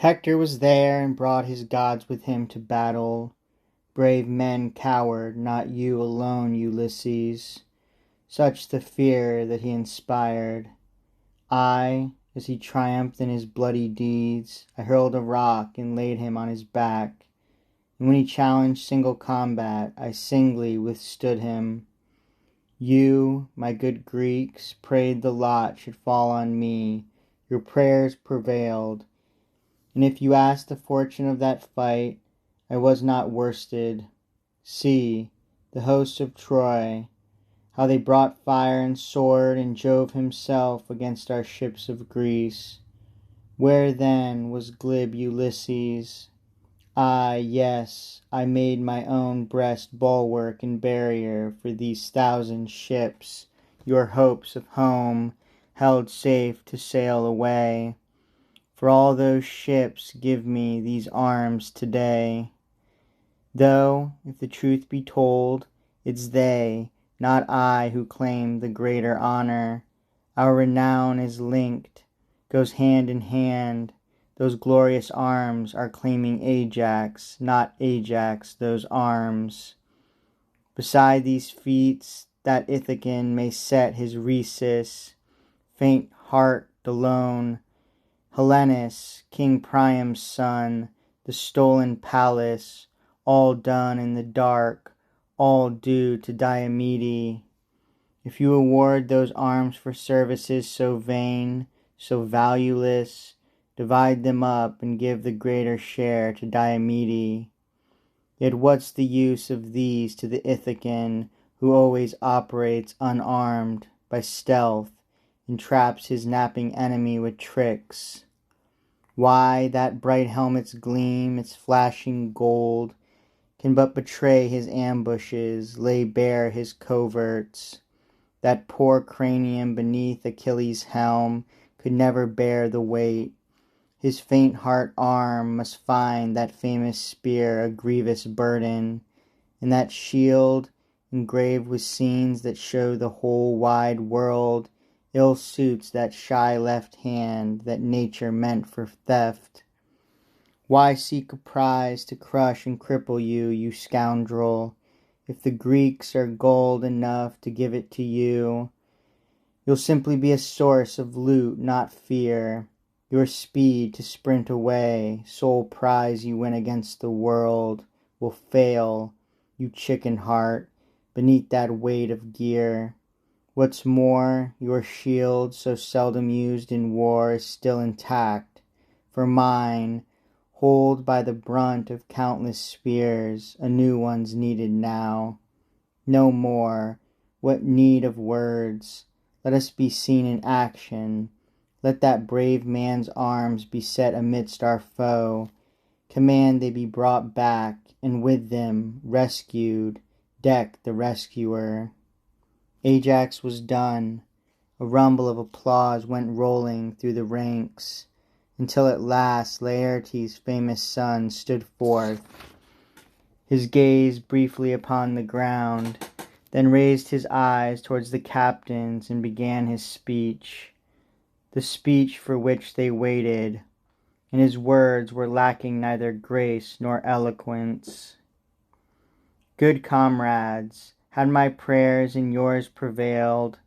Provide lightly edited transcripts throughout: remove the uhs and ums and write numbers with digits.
Hector was there and brought his gods with him to battle. Brave men cowered, not you alone, Ulysses. Such the fear that he inspired. As he triumphed in his bloody deeds, I hurled a rock and laid him on his back. And when he challenged single combat, I singly withstood him. You, my good Greeks, prayed the lot should fall on me. Your prayers prevailed. And if you ask the fortune of that fight, I was not worsted. See, the hosts of Troy, how they brought fire and sword and Jove himself against our ships of Greece. Where then was glib Ulysses? Yes, I made my own breast bulwark and barrier for these 1,000 ships, your hopes of home held safe to sail away. For all those ships give me these arms today. Though, if the truth be told, it's they, not I, who claim the greater honor. Our renown is linked, goes hand in hand. Those glorious arms are claiming Ajax, not Ajax those arms. Beside these feats, that Ithacan may set his Rhesus, faint heart alone. Helenus, King Priam's son, the stolen palace, all done in the dark, all due to Diomede. If you award those arms for services so vain, so valueless, divide them up and give the greater share to Diomede. Yet what's the use of these to the Ithacan, who always operates unarmed, by stealth, and traps his napping enemy with tricks? Why, that bright helmet's gleam, its flashing gold, can but betray his ambushes, lay bare his coverts. That poor cranium beneath Achilles' helm could never bear the weight. His faint heart arm must find that famous spear a grievous burden, and that shield, engraved with scenes that show the whole wide world, ill suits that shy left hand that nature meant for theft. Why seek a prize to crush and cripple you, you scoundrel? If the Greeks are gold enough to give it to you, you'll simply be a source of loot, not fear. Your speed to sprint away, sole prize you win against the world, will fail, you chicken heart, beneath that weight of gear. What's more, your shield, so seldom used in war, is still intact. For mine, hold by the brunt of countless spears, a new one's needed now. No more, what need of words? Let us be seen in action. Let that brave man's arms be set amidst our foe. Command they be brought back, and with them, rescued, deck the rescuer. Ajax was done. A rumble of applause went rolling through the ranks, until at last Laertes' famous son stood forth, his gaze briefly upon the ground, then raised his eyes towards the captains and began his speech, the speech for which they waited, and his words were lacking neither grace nor eloquence. Good comrades, had my prayers and yours prevailed,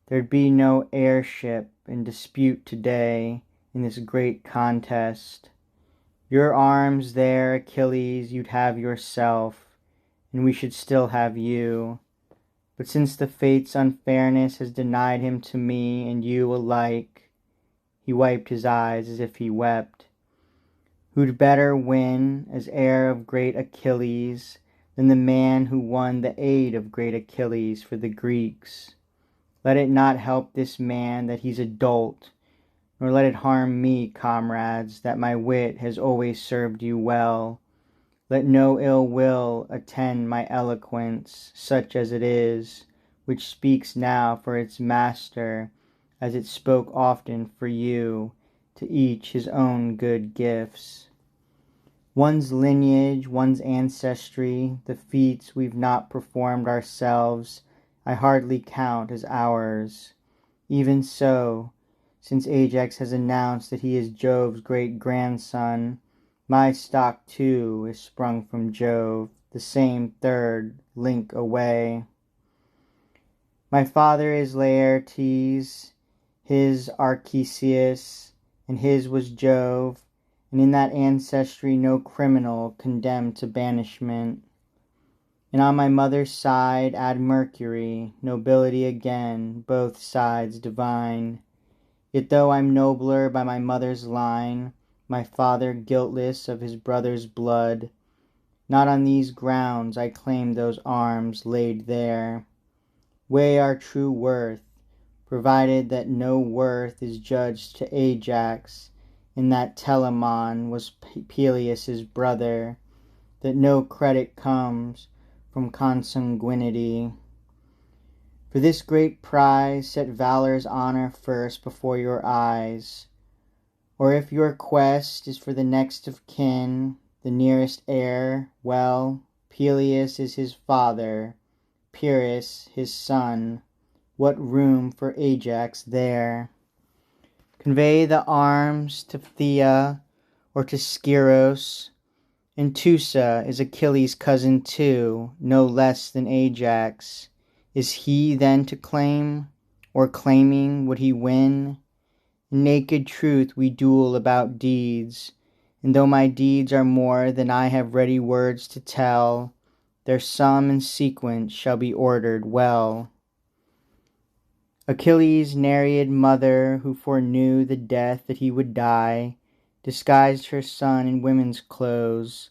there'd be no heirship in dispute today in this great contest. Your arms there, Achilles, you'd have yourself, and we should still have you. But since the fate's unfairness has denied him to me and you alike, he wiped his eyes as if he wept. Who'd better win as heir of great Achilles than the man who won the aid of great Achilles for the Greeks? Let it not help this man that he's a dolt, nor let it harm me, comrades, that my wit has always served you well. Let no ill will attend my eloquence, such as it is, which speaks now for its master, as it spoke often for you, to each his own good gifts. One's lineage, one's ancestry, the feats we've not performed ourselves, I hardly count as ours. Even so, since Ajax has announced that he is Jove's great-grandson. My stock too is sprung from Jove, the same third link away. My father is Laertes, his Arcesius, and his was Jove, and in that ancestry no criminal condemned to banishment. And on my mother's side add Mercury, nobility again, both sides divine. Yet though I'm nobler by my mother's line, my father guiltless of his brother's blood, not on these grounds I claim those arms laid there. Weigh our true worth, provided that no worth is judged to Ajax, in that Telamon was Peleus' brother, that no credit comes from consanguinity. For this great prize set valor's honor first before your eyes. Or if your quest is for the next of kin, the nearest heir, well, Peleus is his father, Pyrrhus his son. What room for Ajax there? Convey the arms to Phthia or to Scyros, and Teusa is Achilles' cousin too, no less than Ajax. Is he then to claim, or claiming would he win? In naked truth we duel about deeds, and though my deeds are more than I have ready words to tell, their sum and sequence shall be ordered well. Achilles' Nereid mother, who foreknew the death that he would die, disguised her son in women's clothes,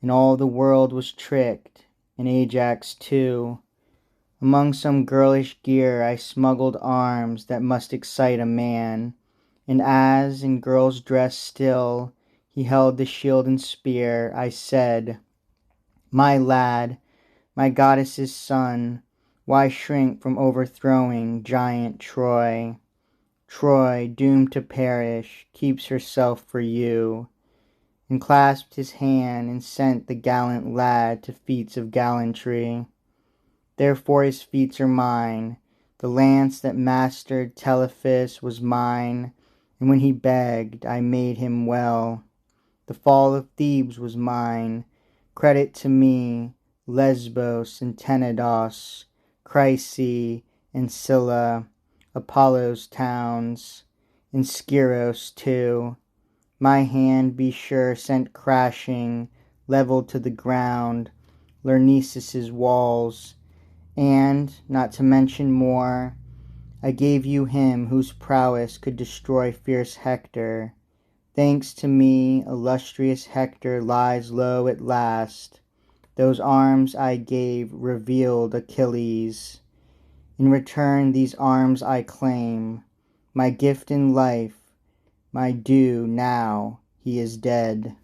and all the world was tricked, and Ajax too. Among some girlish gear I smuggled arms that must excite a man, and as, in girl's dress still, he held the shield and spear, I said, My lad, my goddess's son, why shrink from overthrowing giant Troy? Troy, doomed to perish, keeps herself for you, and clasped his hand and sent the gallant lad to feats of gallantry. Therefore his feats are mine. The lance that mastered Telephus was mine, and when he begged, I made him well. The fall of Thebes was mine. Credit to me, Lesbos and Tenedos, Chrysae and Scylla, Apollo's towns, and Scyros too. My hand, be sure, sent crashing, levelled to the ground, Lyrnessus' walls, and, not to mention more, I gave you him whose prowess could destroy fierce Hector. Thanks to me, illustrious Hector lies low at last. Those arms I gave revealed Achilles. In return these arms I claim, my gift in life, my due now he is dead.